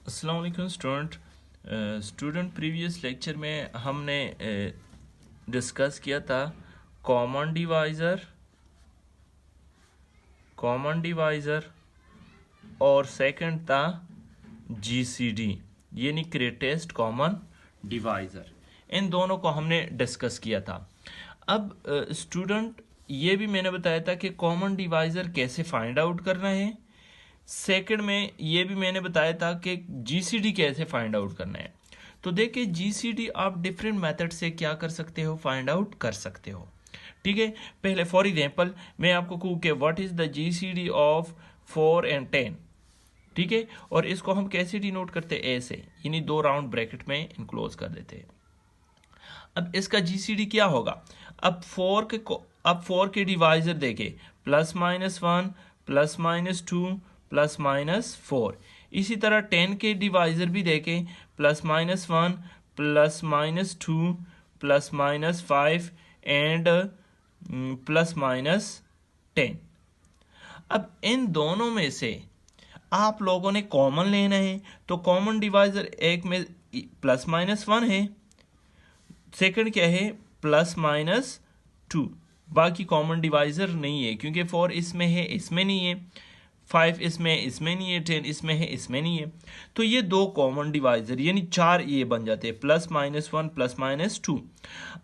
अस्सलाम वालेकुम student previous lecture में हमने डिस्कस किया था कॉमन डिवाइज़र और सेकंड था जीसीडी यानी ग्रेटेस्ट कॉमन डिवाइज़र। इन दोनों को हमने डिस्कस किया था। अब स्टूडेंट ये भी मैंने बताया था कि कॉमन डिवाइज़र कैसे फाइंड आउट करना है। सेकंड में ये भी मैंने बताया था कि जीसीडी कैसे फाइंड आउट करना है। तो देखिए जीसीडी आप डिफरेंट मेथड से क्या कर सकते हो, फाइंड आउट कर सकते हो। ठीक है, पहले फॉर एग्जांपल मैं आपको कहूँ कि what is the GCD of 4 and 10। ठीक है, और इसको हम कैसे डिनोट करते हैं, ऐसे यानी 2 राउंड ब्रैकेट में इनक्लोज कर देते हैं। अब इसका जीसीडी क्या होगा। अब 4 के डिवाइजर देखे +-1 +-2 +-4। इसी तरह 10 के डिवाइजर भी देखें +-1 +-2 +-5 एंड +-10। अब इन दोनों में से आप लोगों ने कॉमन लेना है। तो कॉमन डिवाइजर एक में +-1 है, सेकंड क्या है +-2। बाकी कॉमन डिवाइजर नहीं है क्योंकि 4 इसमें है, इसमें नहीं है, 5 इसमें नहीं है, 10 इसमें है, इसमें नहीं है। तो ये 2 कॉमन डिवाइजर यानी 4 ये बन जाते हैं +-1 +-2।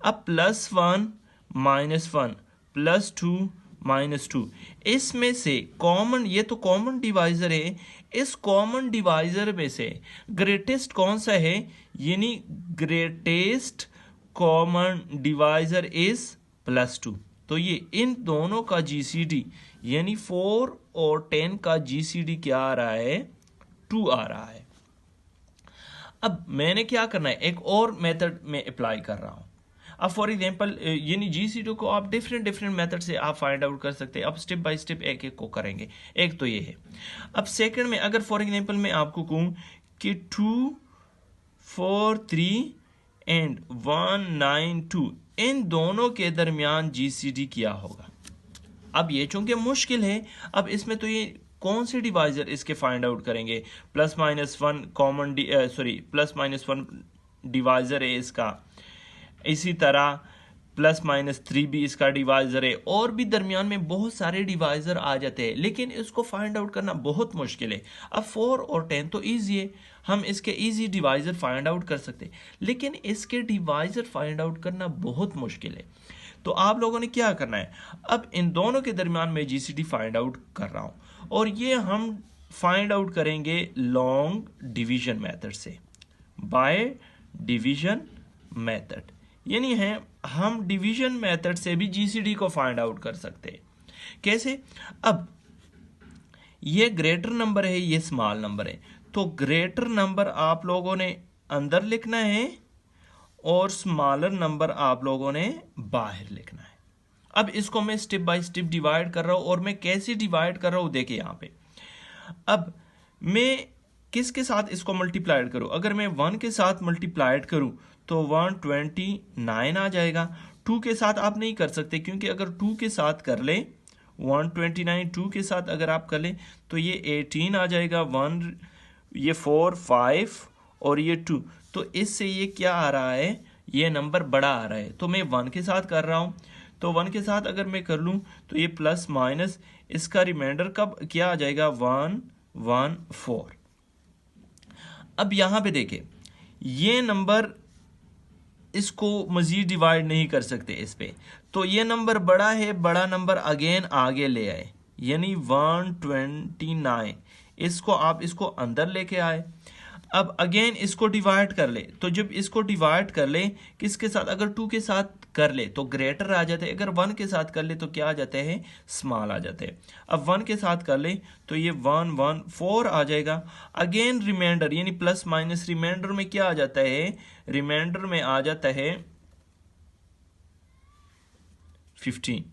अब +1 -1 +2 -2 इसमें से कॉमन, ये तो कॉमन डिवाइजर है, इस कॉमन डिवाइजर में से ग्रेटेस्ट कौन सा है, यानी ग्रेटेस्ट कॉमन डिवाइजर इज +2। तो ये इन दोनों का जीसीडी यानी 4 और 10 का जीसीडी क्या आ रहा है, 2 आ रहा है। अब मैंने क्या करना है, एक और मेथड में अप्लाई कर रहा हूं। अब फॉर एग्जांपल यानी जीसीडी को आप डिफरेंट मेथड से आप फाइंड आउट कर सकते हैं। अब स्टेप बाय स्टेप एक एक को करेंगे। एक तो ये है। अब सेकंड में अगर फॉर एग्जांपल मैं आपको कहूं कि 2 4 3 एंड 1 9 2 इन दोनों के दरमियान जीसीडी क्या होगा। अब ये चूंकि मुश्किल है, अब इसमें तो ये कौन से डिवाइजर इसके फाइंड आउट करेंगे। +-1 कॉमन +-1 डिवाइजर है इसका, इसी तरह +-3 भी इसका डिवाइजर है, और भी दरमियान में बहुत सारे डिवाइजर आ जाते हैं, लेकिन इसको फाइंड आउट करना बहुत मुश्किल है। अब 4 और 10 तो ईजी है, हम इसके इजी डिवाइजर फाइंड आउट कर सकते हैं, लेकिन इसके डिवाइजर फाइंड आउट करना बहुत मुश्किल है। तो आप लोगों ने क्या करना है, अब इन दोनों के दरमियान में जीसीडी फाइंड आउट कर रहा हूं, और ये हम फाइंड आउट करेंगे लॉन्ग डिवीजन मेथड से, बाय डिवीजन मेथड। यानी है हम डिवीजन मेथड से भी जीसीडी को फाइंड आउट कर सकते हैं। कैसे, अब ये ग्रेटर नंबर है, ये स्मॉल नंबर है, तो ग्रेटर नंबर आप लोगों ने अंदर लिखना है और स्मॉलर नंबर आप लोगों ने बाहर लिखना है। अब इसको मैं स्टेप बाय स्टेप डिवाइड कर रहा हूं, और मैं कैसे डिवाइड कर रहा हूं देखिए यहां पे। अब मैं किसके साथ इसको मल्टीप्लाइड करूं, अगर मैं 1 के साथ मल्टीप्लाइड करूं तो 129 आ जाएगा। 2 के साथ आप नहीं कर सकते, क्योंकि अगर 2 के साथ कर ले 129 2 के साथ अगर आप कर ले तो ये 18 आ जाएगा। 1 ये 4 5 और ये 2, तो इससे ये क्या आ रहा है, ये नंबर बड़ा आ रहा है। तो मैं 1 के साथ कर रहा हूं, तो 1 के साथ अगर मैं कर लूं तो ये प्लस माइनस इसका रिमाइंडर कब क्या आ जाएगा, 1 1 4। अब यहां पे देखें, ये नंबर इसको मजीद डिवाइड नहीं कर सकते इस पे, तो ये नंबर बड़ा है, बड़ा नंबर अगेन आगे ले आए, यानी 129 इसको आप इसको अंदर लेके आए। अब अगेन इसको डिवाइड कर ले, तो जब इसको डिवाइड कर ले किसके साथ, अगर 2 के साथ कर ले तो ग्रेटर आ जाते हैं, अगर 1 के साथ कर ले तो क्या आ जाते हैं, स्मॉल आ जाते हैं। अब 1 के साथ कर ले तो ये 1 1 4 आ जाएगा। अगेन रिमाइंडर यानी प्लस माइनस रिमाइंडर में क्या आ जाता है, रिमाइंडर में आ जाता है 15।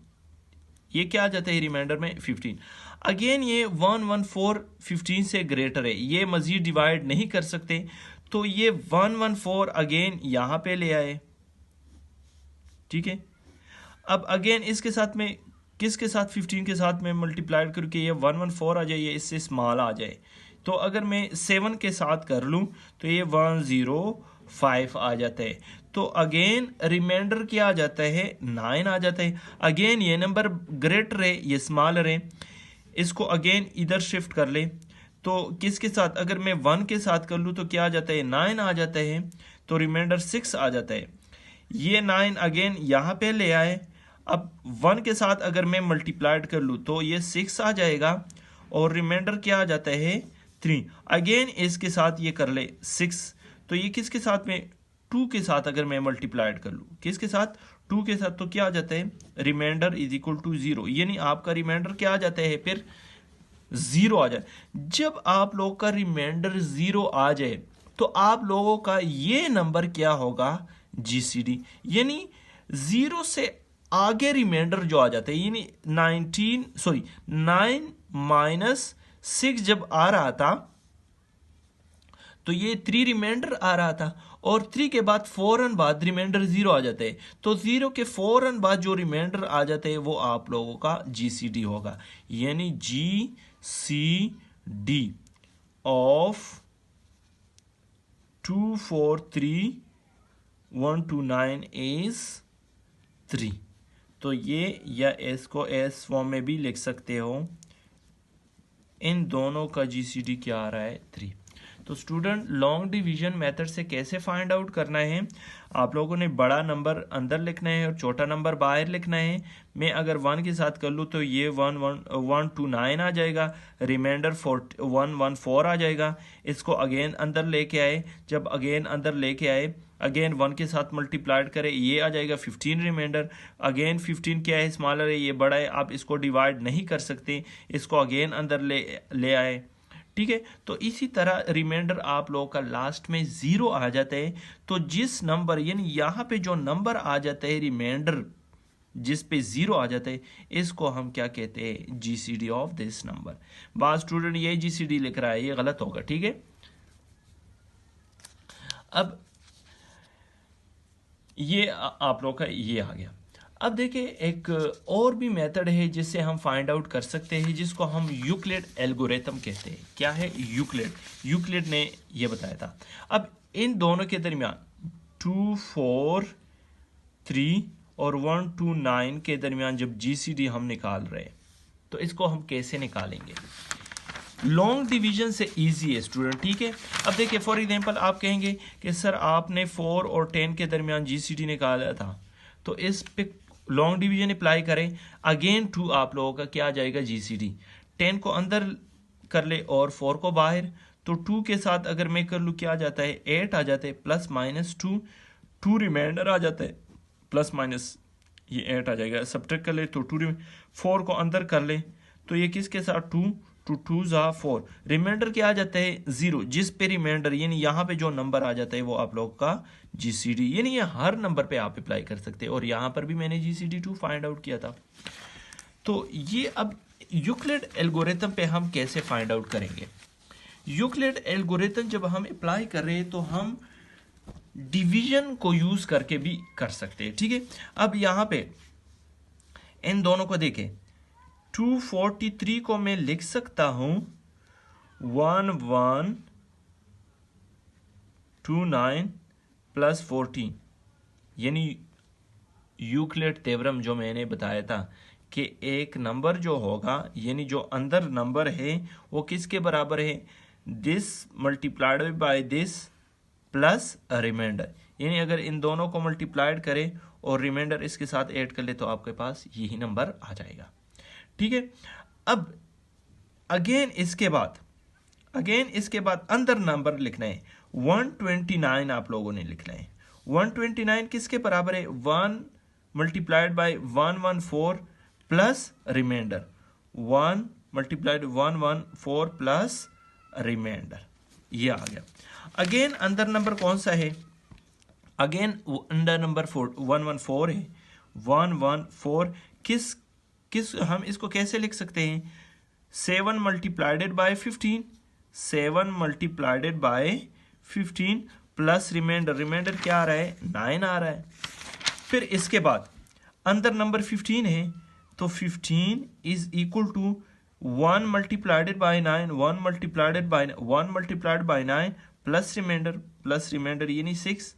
ये क्या आ जाता है रिमाइंडर में 15। अगेन ये 1 1 4 15 से ग्रेटर है, ये मजीद डिवाइड नहीं कर सकते, तो ये 1 1 4 अगेन यहां पे ले आए। ठीक है, अब अगेन इसके साथ में किसके साथ 15 के साथ में मल्टीप्लाइड करके ये 1 1 4 आ जाए, ये इससे स्मॉल आ जाए, तो अगर मैं 7 के साथ कर लूँ तो ये 105 आ जाता है। तो अगेन रिमाइंडर क्या आ जाता है, 9 आ जाता है। अगेन ये नंबर ग्रेटर है, ये स्मॉलर है, इसको अगेन इधर शिफ्ट कर ले। तो किसके साथ, अगर मैं 1 के साथ कर लूँ तो क्या आ जाता है, 9 आ जाता है। तो रिमाइंडर 6 आ जाता है। ये 9 अगेन यहाँ पे ले आए। अब 1 के साथ अगर मैं मल्टीप्लाइड कर लूँ तो ये 6 आ जाएगा और रिमाइंडर क्या आ जाता है, 3। अगेन इसके साथ ये कर ले 6। तो ये किसके साथ में, 2 के साथ अगर मैं मल्टीप्लाइड कर लूँ, किसके साथ, 2 के साथ, तो क्या आ जाता है, रिमाइंडर इज इक्वल टू 0। यानी आपका रिमाइंडर क्या आ जाता है, फिर 0 आ जाए। जब आप लोग का रिमाइंडर 0 आ जाए तो आप लोगों का ये नंबर क्या होगा, जीसीडी। यानी 0 से आगे रिमाइंडर जो आ जाता है, यानी 9 माइनस 6 जब आ रहा था तो ये 3 रिमाइंडर आ रहा था, और 3 के बाद फौरन बाद रिमाइंडर 0 आ जाते हैं। तो 0 के फौरन बाद जो रिमाइंडर आ जाते हैं वो आप लोगों का जीसीडी होगा। यानी जीसीडी ऑफ 243129 इज 3। तो ये, या इसको एस फॉर्म में भी लिख सकते हो, इन दोनों का जीसीडी क्या आ रहा है, 3। तो स्टूडेंट, लॉन्ग डिवीजन मेथड से कैसे फाइंड आउट करना है, आप लोगों ने बड़ा नंबर अंदर लिखना है और छोटा नंबर बाहर लिखना है। मैं अगर 1 के साथ कर लूँ तो ये 129 आ जाएगा, रिमाइंडर 114 आ जाएगा। इसको अगेन अंदर लेके आए, जब अगेन अंदर लेके आए, अगेन 1 के साथ मल्टीप्लाइड करें, ये आ जाएगा 15 रिमाइंडर। अगेन 15 क्या है, स्मॉलर है, ये बड़ा है, आप इसको डिवाइड नहीं कर सकते, इसको अगेन अंदर ले आए। ठीक है, तो इसी तरह रिमाइंडर आप लोगों का लास्ट में 0 आ जाता है। तो जिस नंबर, यानी यहाँ पे जो नंबर आ जाता है रिमाइंडर जिस पे 0 आ जाता है, इसको हम क्या कहते हैं, जीसीडी ऑफ दिस नंबर। बाद स्टूडेंट ये जीसीडी लिख रहा है, ये गलत होगा। ठीक है, अब ये आप लोग का ये आ गया। अब देखिए एक और भी मेथड है जिससे हम फाइंड आउट कर सकते हैं, जिसको हम यूक्लिड एल्गोरिथम कहते हैं। क्या है यूक्लिड ने ये बताया था। अब इन दोनों के दरमियान 2, 4, 3 और 1, 2, 9 के दरमियान जब जीसीडी हम निकाल रहे हैं तो इसको हम कैसे निकालेंगे। लॉन्ग डिवीजन से इजी है स्टूडेंट। ठीक है, अब देखिए फॉर एग्जांपल आप कहेंगे कि सर आपने 4 और 10 के दरमियान जीसीडी निकाला था, तो इस पे लॉन्ग डिवीजन अप्लाई करें। अगेन 2 आप लोगों का क्या आ जाएगा, जीसीडी। 10 को अंदर कर ले और 4 को बाहर, तो 2 के साथ अगर मैं कर लूँ क्या आ जाता है, 8 आ जाता है, प्लस माइनस 2 रिमाइंडर आ जाता है, प्लस माइनस ये 8 आ जाएगा। सब्ट्रैक्ट कर ले तो 4 को अंदर कर ले तो ये किसके साथ, 2 2 जा 4, रिमाइंडर क्या आ जाता है, 0। जिस पे रिमाइंडर, यानी यहाँ पे जो नंबर आ जाता है वो आप लोग का जीसीडी, यानी ये हर नंबर पे आप अप्लाई कर सकते हैं। और यहाँ पर भी मैंने जीसीडी 2 फाइंड आउट किया था। तो ये अब यूक्लिड एल्गोरिथम पे हम कैसे फाइंड आउट करेंगे। यूक्लिड एल्गोरिथम जब हम अप्लाई कर रहे हैं तो हम डिवीजन को यूज करके भी कर सकते हैं। ठीक है, अब यहाँ पे इन दोनों को देखें, 243 को मैं लिख सकता हूं 1129 प्लस 14, यानी यूक्लिड थ्योरम जो मैंने बताया था कि एक नंबर जो होगा, यानी जो अंदर नंबर है वो किसके बराबर है, this multiplied by this plus remainder. यानी अगर इन दोनों को मल्टीप्लाइड करें और रिमाइंडर इसके साथ ऐड कर ले तो आपके पास यही नंबर आ जाएगा। ठीक है, अब अगेन इसके बाद अंदर नंबर लिखना है, 129 आप लोगों ने लिखना है। 129 किसके बराबर है, 1 multiplied by 114 plus remainder, 1 multiplied 114 plus remainder, ये आ गया। अगेन अंदर नंबर कौन सा है, अगेन अंडर नंबर 114 है। 114 किस हम इसको कैसे लिख सकते हैं, 7 multiplied by 15, 7 multiplied by 15 plus remainder क्या आ रहा है, 9 आ रहा है। फिर इसके बाद अंदर नंबर 15 है तो 15 is equal to 1 multiplied by 9, 1 multiplied by 9 plus remainder यानी 6।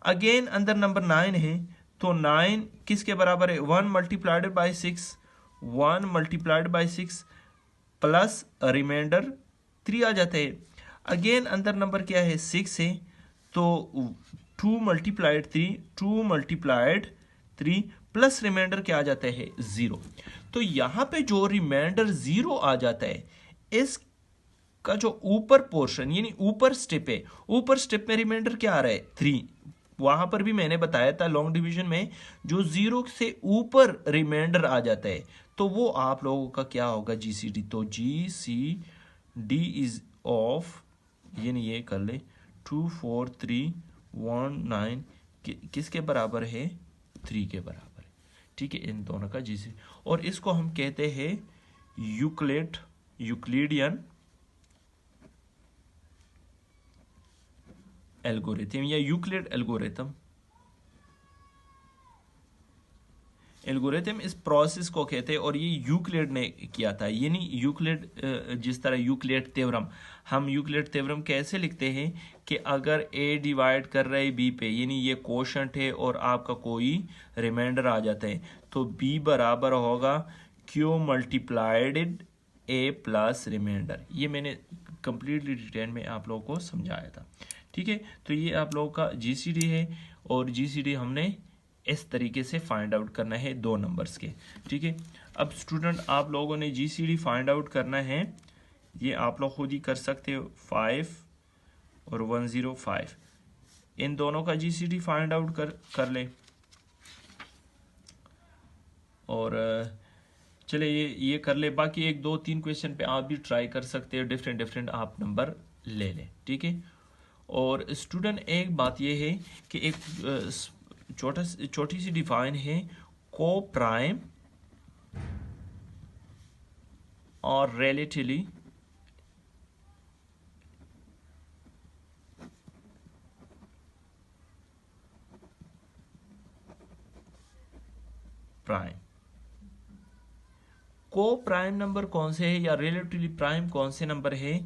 अगेन अंदर नंबर 9 है, तो 9 किसके बराबर है? 1 multiplied by 6, 1 multiplied by 6 plus remainder 3 आ जाता है। अगेन अंदर नंबर क्या है? 6 है, तो 2 मल्टीप्लाइड 3 प्लस रिमाइंडर क्या आ जाता है? 0। तो यहाँ पे जो रिमाइंडर 0 आ जाता है, इसका जो ऊपर पोर्शन यानी ऊपर स्टेप है, ऊपर स्टेप में रिमाइंडर क्या आ रहा है? 3। वहां पर भी मैंने बताया था लॉन्ग डिवीजन में जो 0 से ऊपर रिमाइंडर आ जाता है तो वो आप लोगों का क्या होगा? जीसीडी। तो जीसीडी इज ऑफ, यानी ये कर ले 2 4 3 1 9 किसके बराबर है? 3 के बराबर है। ठीक है, इन दोनों का जीसी, और इसको हम कहते हैं यूक्लिडियन एल्गोरिथम या यूक्लिड एल्गोरिथम इस प्रोसेस को कहते हैं, और ये यूक्लिड ने किया था। यानी यूक्लिड, जिस तरह यूक्लिड थ्योरम, हम यूक्लिड थ्योरम कैसे लिखते हैं कि अगर ए डिवाइड कर रहा है बी पे, यानी ये कोशंट है और आपका कोई रिमाइंडर आ जाता है, तो बी बराबर होगा क्यू मल्टीप्लाइड ए प्लस रिमाइंडर। ये मैंने कंप्लीटली डिटेल में आप लोगों को समझाया था। ठीक है, तो ये आप लोगों का जीसीडी है, और जीसीडी हमने इस तरीके से फाइंड आउट करना है 2 नंबर्स के। ठीक है, अब स्टूडेंट आप लोगों ने जीसीडी फाइंड आउट करना है, ये आप लोग खुद ही कर सकते हो। 5 और 105 इन दोनों का जीसीडी फाइंड आउट कर ले, और चले ये कर ले। बाकी 1 2 3 क्वेश्चन पे आप भी ट्राई कर सकते हो, डिफरेंट आप नंबर ले लें। ठीक है, और स्टूडेंट एक बात ये है कि एक छोटी सी डिफाइन है को प्राइम और रिलेटिवली प्राइम। को प्राइम नंबर कौन से है या रिलेटिवली प्राइम कौन से नंबर है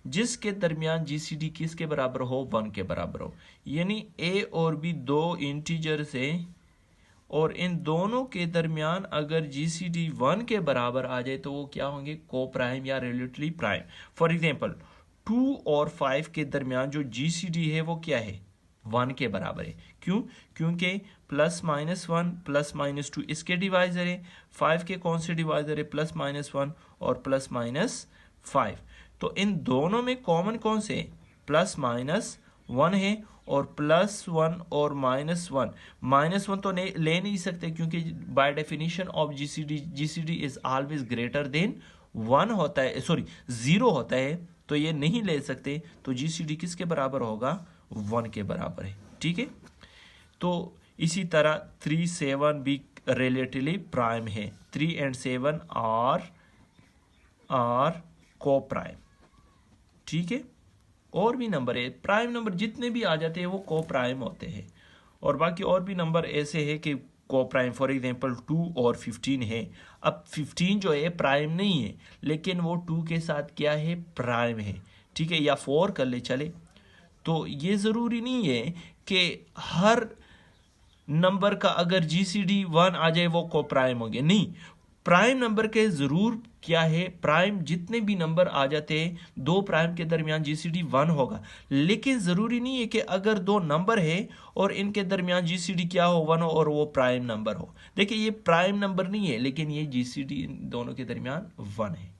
जिसके दरमियान जीसीडी किसके बराबर हो? 1 के बराबर हो। यानी ए और बी 2 इंटीजर्स है, और इन दोनों के दरमियान अगर जीसीडी 1 के बराबर आ जाए तो वो क्या होंगे? को प्राइम या रिलेटिवली प्राइम। फॉर एग्जांपल 2 और 5 के दरमियान जो जीसीडी है वो क्या है? 1 के बराबर है। क्यों? क्योंकि +-1 +-2 इसके डिवाइजर है, 5 के कौन से डिवाइजर है? +-1 और +-5। तो इन दोनों में कॉमन कौन से? +-1 है, और +1 और -1 तो ले नहीं सकते, क्योंकि by definition of GCD is always greater than 1 होता है, सॉरी 0 होता है, तो ये नहीं ले सकते। तो जीसीडी किसके बराबर होगा? 1 के बराबर है। ठीक है, तो इसी तरह 3 7 भी रिलेटिवली प्राइम है। 3 and 7 आर को प्राइम। ठीक है, और भी नंबर है प्राइम नंबर जितने भी आ जाते हैं वो को प्राइम होते हैं, और बाकी और भी नंबर ऐसे है कि को प्राइम। फॉर एग्जांपल 2 और 15 है। अब 15 जो है प्राइम नहीं है, लेकिन वो 2 के साथ क्या है? प्राइम है। ठीक है, या 4 कर ले चले। तो ये ज़रूरी नहीं है कि हर नंबर का अगर जीसीडी 1 आ जाए वो को प्राइम होंगे, नहीं। प्राइम नंबर के ज़रूर क्या है? प्राइम जितने भी नंबर आ जाते हैं 2 प्राइम के दरमियान जीसीडी 1 होगा, लेकिन ज़रूरी नहीं है कि अगर 2 नंबर है और इनके दरमियान जीसीडी क्या हो? 1 हो, और वो प्राइम नंबर हो। देखिए ये प्राइम नंबर नहीं है, लेकिन ये जीसीडी इन दोनों के दरमियान 1 है।